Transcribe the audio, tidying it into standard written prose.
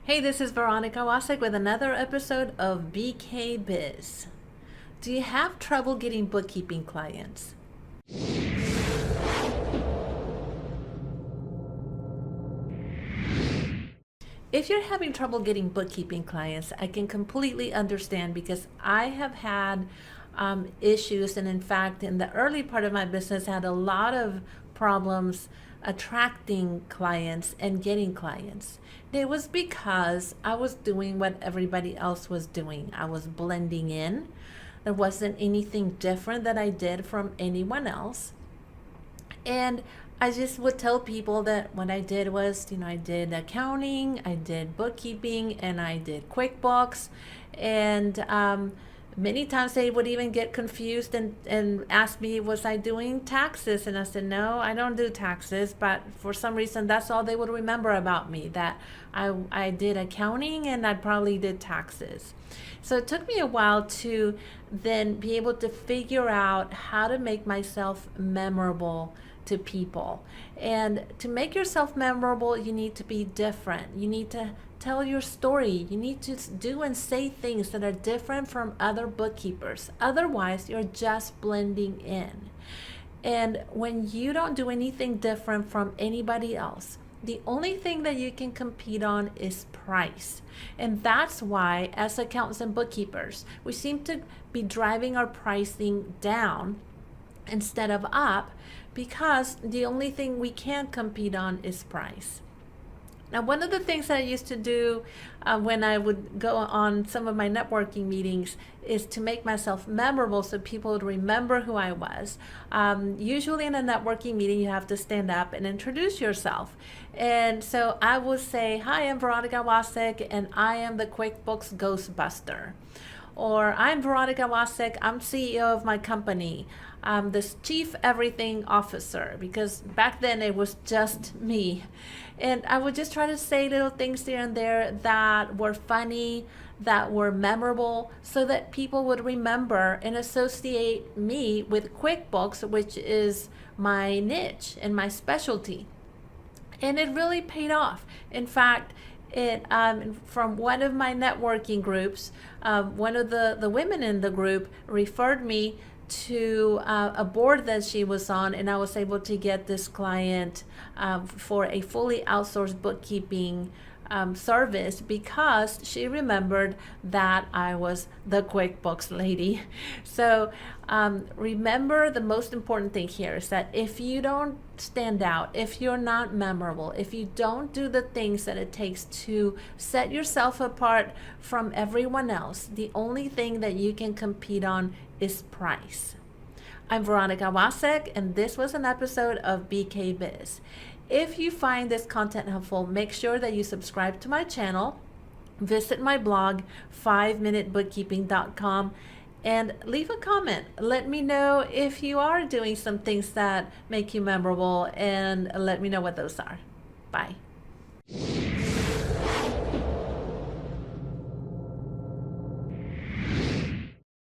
Hey, this is Veronica Wasek with another episode of BK Biz. Do you have trouble getting bookkeeping clients? If you're having trouble getting bookkeeping clients, I can completely understand because I have had issues, and in fact, in the early part of my business, had a lot of problems attracting clients and getting clients. It was because I was doing what everybody else was doing. I was blending in. There wasn't anything different that I did from anyone else. And I just would tell people that what I did was, I did accounting, I did bookkeeping, and I did QuickBooks. And many times they would even get confused and ask me, was I doing taxes? And I said, no, I don't do taxes. But for some reason, that's all they would remember about me, that I did accounting and I probably did taxes. So it took me a while to then be able to figure out how to make myself memorable to people. And to make yourself memorable, you need to be different. You need to tell your story. You need to do and say things that are different from other bookkeepers. Otherwise, you're just blending in. And when you don't do anything different from anybody else, the only thing that you can compete on is price. And that's why, as accountants and bookkeepers, we seem to be driving our pricing down instead of up, because the only thing we can compete on is price. Now, one of the things that I used to do when I would go on some of my networking meetings is to make myself memorable so people would remember who I was. Usually in a networking meeting, you have to stand up and introduce yourself. And so I would say, hi, I'm Veronica Wasek, and I am the QuickBooks Ghostbuster. Or I'm Veronica Wasek, I'm CEO of my company. I'm the Chief Everything Officer, because back then it was just me. And I would just try to say little things here and there that were funny, that were memorable, so that people would remember and associate me with QuickBooks, which is my niche and my specialty. And it really paid off. In fact, from one of my networking groups, one of the women in the group referred me to a board that she was on, and I was able to get this client for a fully outsourced bookkeeping service, because she remembered that I was the QuickBooks lady. So remember, the most important thing here is that if you don't stand out, if you're not memorable, if you don't do the things that it takes to set yourself apart from everyone else, the only thing that you can compete on is price. I'm Veronica Wasek, and this was an episode of BK Biz. If you find this content helpful, make sure that you subscribe to my channel, visit my blog, 5minutebookkeeping.com, and leave a comment. Let me know if you are doing some things that make you memorable, and let me know what those are. Bye.